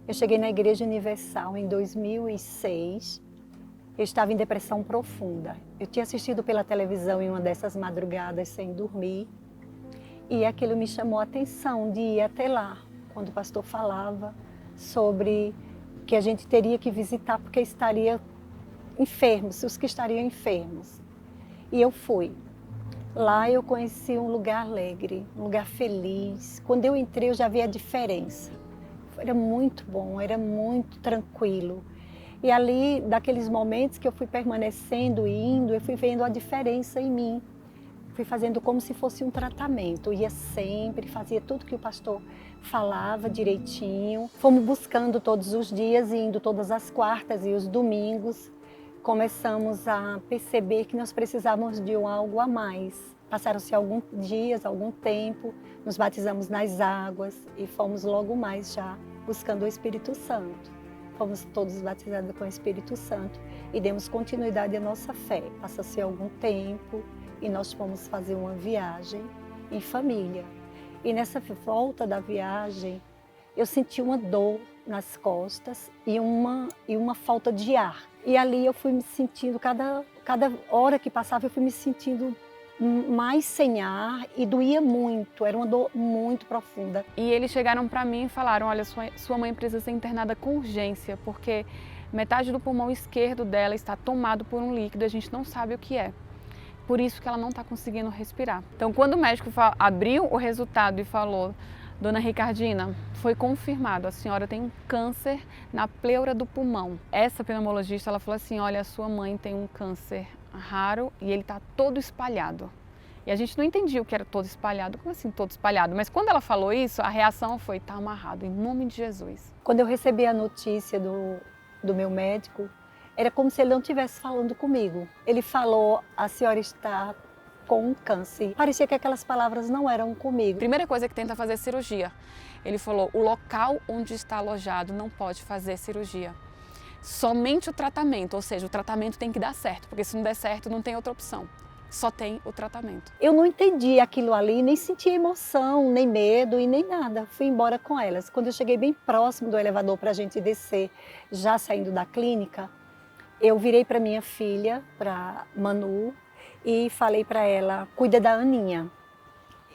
Eu cheguei na Igreja Universal em 2006. Eu estava em depressão profunda. Eu tinha assistido pela televisão em uma dessas madrugadas sem dormir. E aquilo me chamou a atenção de ir até lá, quando o pastor falava sobre que a gente teria que visitar porque estaria enfermos, os que estariam enfermos. E eu fui. Lá eu conheci um lugar alegre, um lugar feliz. Quando eu entrei eu já vi a diferença. Era muito bom, era muito tranquilo. E ali, daqueles momentos que eu fui permanecendo e indo, eu fui vendo a diferença em mim. Fui fazendo como se fosse um tratamento. Eu ia sempre, fazia tudo que o pastor falava direitinho. Fomos buscando todos os dias, indo todas as quartas e os domingos. Começamos a perceber que nós precisávamos de algo a mais. Passaram-se alguns dias, algum tempo, nos batizamos nas águas e fomos logo mais já buscando o Espírito Santo. Fomos todos batizados com o Espírito Santo e demos continuidade à nossa fé. Passa-se algum tempo e nós fomos fazer uma viagem em família. E nessa volta da viagem, eu senti uma dor nas costas e uma falta de ar. E ali eu fui me sentindo, cada hora que passava, eu fui me sentindo mais sem ar e doía muito, era uma dor muito profunda. E eles chegaram para mim e falaram, olha, sua mãe precisa ser internada com urgência, porque metade do pulmão esquerdo dela está tomado por um líquido, a gente não sabe o que é. Por isso que ela não está conseguindo respirar. Então, quando o médico abriu o resultado e falou, Dona Ricardina, foi confirmado, a senhora tem um câncer na pleura do pulmão. Essa pneumologista, ela falou assim, olha, a sua mãe tem um câncer raro e ele está todo espalhado. E a gente não entendia o que era todo espalhado, como assim todo espalhado? Mas quando ela falou isso, a reação foi, tá amarrado, em nome de Jesus. Quando eu recebi a notícia do meu médico, era como se ele não estivesse falando comigo. Ele falou, a senhora está com um câncer. Parecia que aquelas palavras não eram comigo. Primeira coisa que tenta fazer é cirurgia. Ele falou, o local onde está alojado não pode fazer cirurgia. Somente o tratamento, ou seja, o tratamento tem que dar certo, porque se não der certo não tem outra opção. Só tem o tratamento. Eu não entendi aquilo ali, nem senti emoção, nem medo e nem nada. Fui embora com elas. Quando eu cheguei bem próximo do elevador para a gente descer, já saindo da clínica, eu virei para minha filha, para Manu, e falei para ela, cuida da Aninha.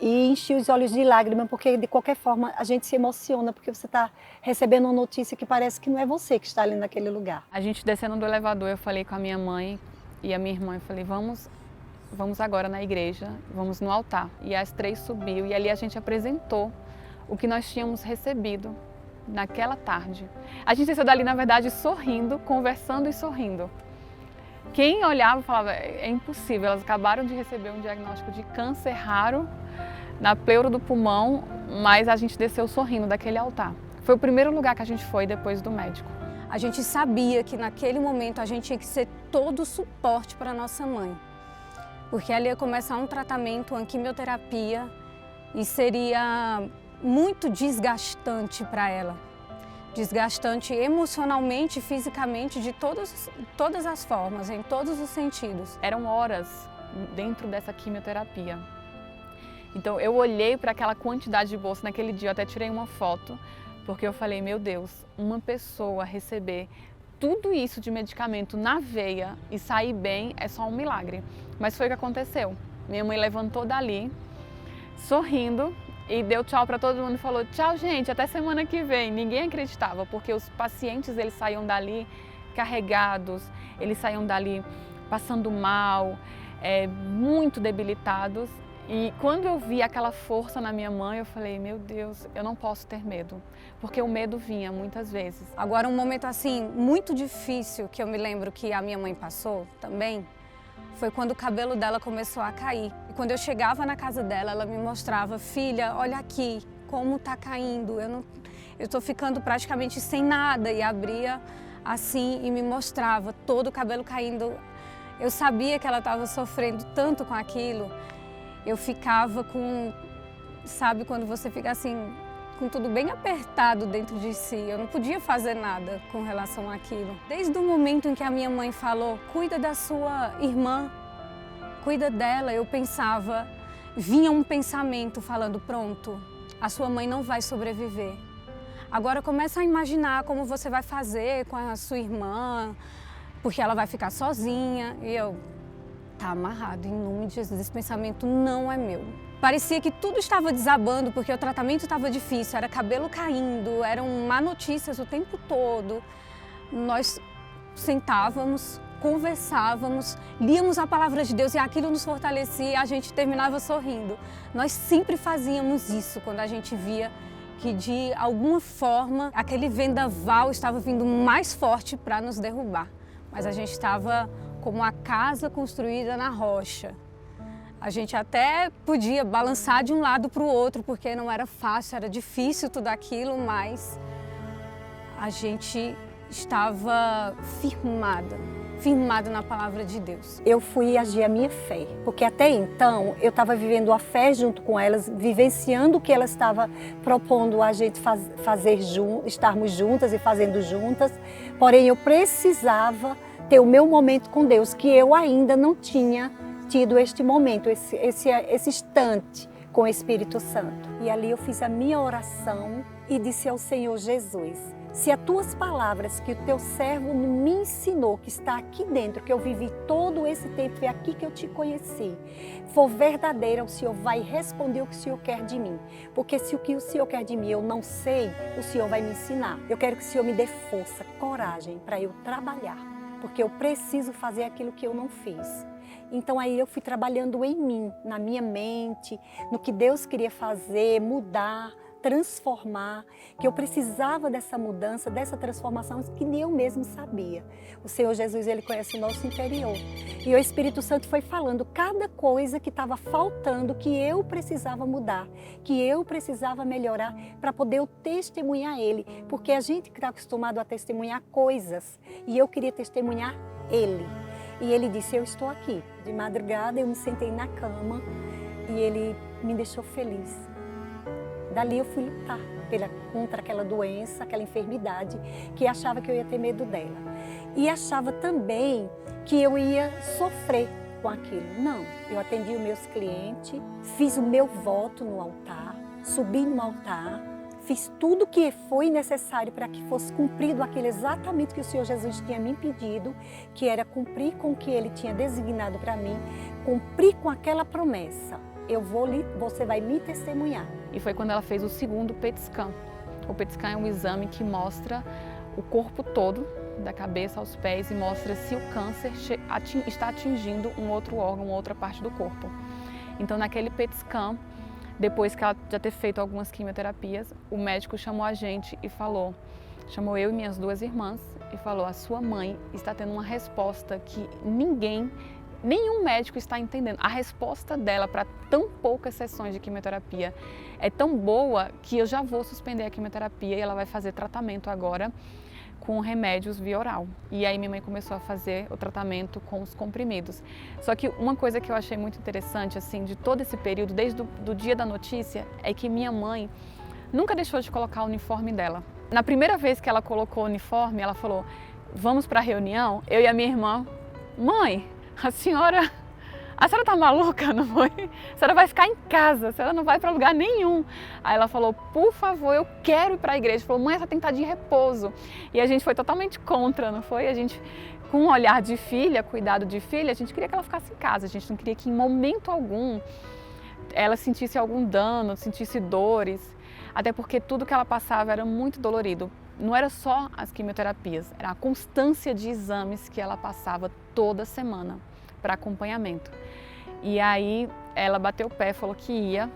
E enchi os olhos de lágrimas, porque de qualquer forma a gente se emociona, porque você está recebendo uma notícia que parece que não é você que está ali naquele lugar. A gente descendo do elevador, eu falei com a minha mãe e a minha irmã, eu falei, vamos agora na igreja, vamos no altar. E as três subiu e ali a gente apresentou o que nós tínhamos recebido naquela tarde. A gente saiu dali, na verdade, sorrindo, conversando e sorrindo. Quem olhava falava, é impossível, elas acabaram de receber um diagnóstico de câncer raro na pleura do pulmão, mas a gente desceu sorrindo daquele altar. Foi o primeiro lugar que a gente foi depois do médico. A gente sabia que naquele momento a gente tinha que ser todo o suporte para nossa mãe, porque ali ia começar um tratamento, uma quimioterapia, e seria muito desgastante para ela. Desgastante emocionalmente, fisicamente, de todas as formas, em todos os sentidos. Eram horas dentro dessa quimioterapia. Então eu olhei para aquela quantidade de bolsa naquele dia, eu até tirei uma foto, porque eu falei, meu Deus, uma pessoa receber tudo isso de medicamento na veia e sair bem é só um milagre. Mas foi o que aconteceu. Minha mãe levantou dali, sorrindo, e deu tchau para todo mundo e falou, tchau gente, até semana que vem. Ninguém acreditava, porque os pacientes eles saíam dali carregados, eles saíam dali passando mal, muito debilitados. E quando eu vi aquela força na minha mãe, eu falei, meu Deus, eu não posso ter medo, porque o medo vinha muitas vezes. Agora um momento assim, muito difícil, que eu me lembro que a minha mãe passou também, foi quando o cabelo dela começou a cair. E quando eu chegava na casa dela, ela me mostrava, filha, olha aqui, como tá caindo, eu tô ficando praticamente sem nada. E abria assim e me mostrava todo o cabelo caindo. Eu sabia que ela estava sofrendo tanto com aquilo. Eu ficava com, sabe, quando você fica assim, com tudo bem apertado dentro de si. Eu não podia fazer nada com relação àquilo. Desde o momento em que a minha mãe falou, cuida da sua irmã, cuida dela, eu pensava, vinha um pensamento falando, pronto, a sua mãe não vai sobreviver. Agora começa a imaginar como você vai fazer com a sua irmã, porque ela vai ficar sozinha. E eu, tá amarrado, em nome de Jesus, esse pensamento não é meu. Parecia que tudo estava desabando, porque o tratamento estava difícil, era cabelo caindo, eram má notícias o tempo todo. Nós sentávamos, conversávamos, líamos a palavra de Deus e aquilo nos fortalecia e a gente terminava sorrindo. Nós sempre fazíamos isso quando a gente via que de alguma forma aquele vendaval estava vindo mais forte para nos derrubar. Mas a gente estava como a casa construída na rocha. A gente até podia balançar de um lado para o outro, porque não era fácil, era difícil tudo aquilo, mas a gente estava firmada na palavra de Deus. Eu fui agir a minha fé, porque até então eu estava vivendo a fé junto com elas, vivenciando o que elas estavam propondo a gente fazer estarmos juntas e fazendo juntas, porém eu precisava ter o meu momento com Deus, que eu ainda não tinha tido este momento, esse instante com o Espírito Santo. E ali eu fiz a minha oração e disse ao Senhor Jesus, se as tuas palavras que o teu servo me ensinou, que está aqui dentro, que eu vivi todo esse tempo, é aqui que eu te conheci, for verdadeira, o Senhor vai responder o que o Senhor quer de mim. Porque se o que o Senhor quer de mim eu não sei, o Senhor vai me ensinar. Eu quero que o Senhor me dê força, coragem para eu trabalhar, porque eu preciso fazer aquilo que eu não fiz. Então aí eu fui trabalhando em mim, na minha mente, no que Deus queria fazer, mudar, transformar, que eu precisava dessa mudança, dessa transformação que nem eu mesmo sabia. O Senhor Jesus, Ele conhece o nosso interior. E o Espírito Santo foi falando cada coisa que estava faltando, que eu precisava mudar, que eu precisava melhorar para poder eu testemunhar Ele. Porque a gente está acostumado a testemunhar coisas e eu queria testemunhar Ele. E Ele disse, eu estou aqui. De madrugada eu me sentei na cama e Ele me deixou feliz. Dali eu fui lutar contra aquela doença, aquela enfermidade, que achava que eu ia ter medo dela. E achava também que eu ia sofrer com aquilo. Não, eu atendi os meus clientes, fiz o meu voto no altar, subi no altar, fiz tudo que foi necessário para que fosse cumprido aquilo exatamente que o Senhor Jesus tinha me pedido, que era cumprir com o que Ele tinha designado para mim, cumprir com aquela promessa. Você vai me testemunhar. E foi quando ela fez o segundo PET scan. O PET scan é um exame que mostra o corpo todo, da cabeça aos pés, e mostra se o câncer está atingindo um outro órgão, outra parte do corpo. Então naquele PET scan, depois que ela já ter feito algumas quimioterapias, o médico chamou a gente e chamou eu e minhas duas irmãs e falou, a sua mãe está tendo uma resposta que nenhum médico está entendendo. A resposta dela para tão poucas sessões de quimioterapia é tão boa que eu já vou suspender a quimioterapia e ela vai fazer tratamento agora com remédios via oral. E aí minha mãe começou a fazer o tratamento com os comprimidos. Só que uma coisa que eu achei muito interessante, assim, de todo esse período, desde o dia da notícia, é que minha mãe nunca deixou de colocar o uniforme dela. Na primeira vez que ela colocou o uniforme, ela falou, vamos para a reunião? Eu e a minha irmã, mãe, a senhora tá maluca, não foi? A senhora vai ficar em casa, a senhora não vai para lugar nenhum. Aí ela falou, por favor, eu quero ir para a igreja. Falou, mãe, essa tem que estar de repouso. E a gente foi totalmente contra, não foi? A gente, com um olhar de filha, cuidado de filha, a gente queria que ela ficasse em casa. A gente não queria que em momento algum ela sentisse algum dano, sentisse dores. Até porque tudo que ela passava era muito dolorido. Não era só as quimioterapias, era a constância de exames que ela passava toda semana para acompanhamento. E aí ela bateu o pé, falou que ia.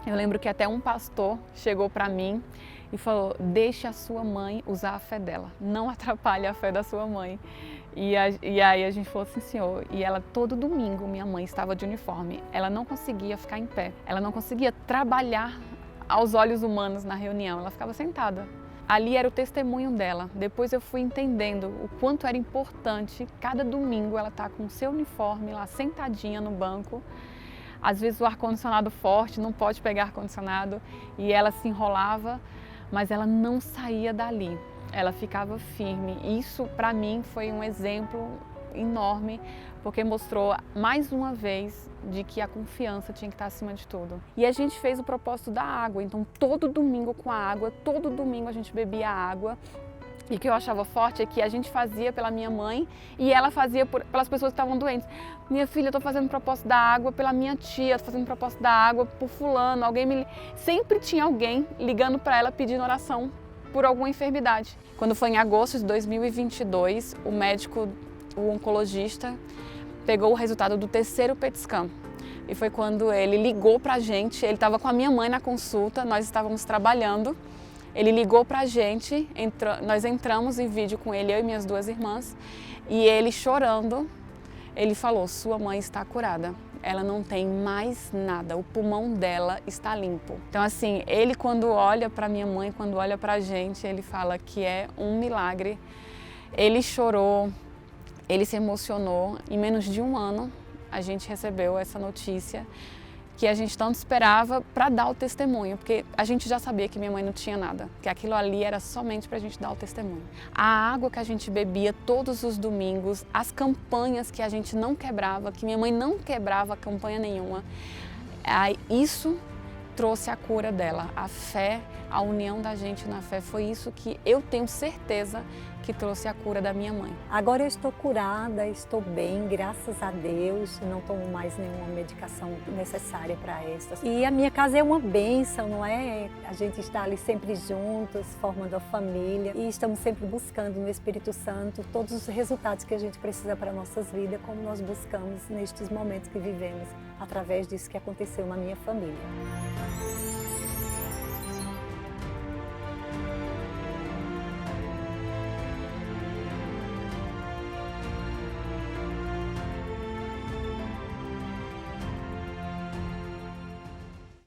Eu lembro que até um pastor chegou para mim e falou, deixe a sua mãe usar a fé dela, não atrapalhe a fé da sua mãe. E aí a gente falou assim, senhor, e ela todo domingo, minha mãe estava de uniforme, ela não conseguia ficar em pé, ela não conseguia trabalhar aos olhos humanos na reunião, ela ficava sentada. Ali era o testemunho dela. Depois eu fui entendendo o quanto era importante cada domingo ela estar com o seu uniforme lá sentadinha no banco. Às vezes o ar-condicionado forte, não pode pegar ar-condicionado, e ela se enrolava, mas ela não saía dali. Ela ficava firme. Isso para mim foi um exemplo enorme, porque mostrou mais uma vez de que a confiança tinha que estar acima de tudo. E a gente fez o propósito da água, então todo domingo com a água, todo domingo a gente bebia água. E o que eu achava forte é que a gente fazia pela minha mãe e ela fazia pelas pessoas que estavam doentes. Minha filha, eu estou fazendo propósito da água pela minha tia, estou fazendo propósito da água por fulano. Sempre tinha alguém ligando para ela pedindo oração por alguma enfermidade. Quando foi em agosto de 2022, o médico, o oncologista, pegou o resultado do terceiro PET scan. E foi quando ele ligou para a gente, ele estava com a minha mãe na consulta, nós estávamos trabalhando. Ele ligou pra gente, nós entramos em vídeo com ele, eu e minhas duas irmãs, e ele chorando, ele falou, sua mãe está curada, ela não tem mais nada, o pulmão dela está limpo. Então assim, ele quando olha pra minha mãe, quando olha pra gente, ele fala que é um milagre. Ele chorou, ele se emocionou, em menos de um ano a gente recebeu essa notícia, que a gente tanto esperava para dar o testemunho, porque a gente já sabia que minha mãe não tinha nada, que aquilo ali era somente para a gente dar o testemunho. A água que a gente bebia todos os domingos, as campanhas que a gente não quebrava, que minha mãe não quebrava campanha nenhuma, isso trouxe a cura dela. A fé, a união da gente na fé, foi isso que eu tenho certeza que trouxe a cura da minha mãe. Agora eu estou curada, estou bem, graças a Deus, não tomo mais nenhuma medicação necessária para essa. E a minha casa é uma bênção, não é? A gente está ali sempre juntos, formando a família e estamos sempre buscando no Espírito Santo todos os resultados que a gente precisa para nossas vidas, como nós buscamos nestes momentos que vivemos, através disso que aconteceu na minha família.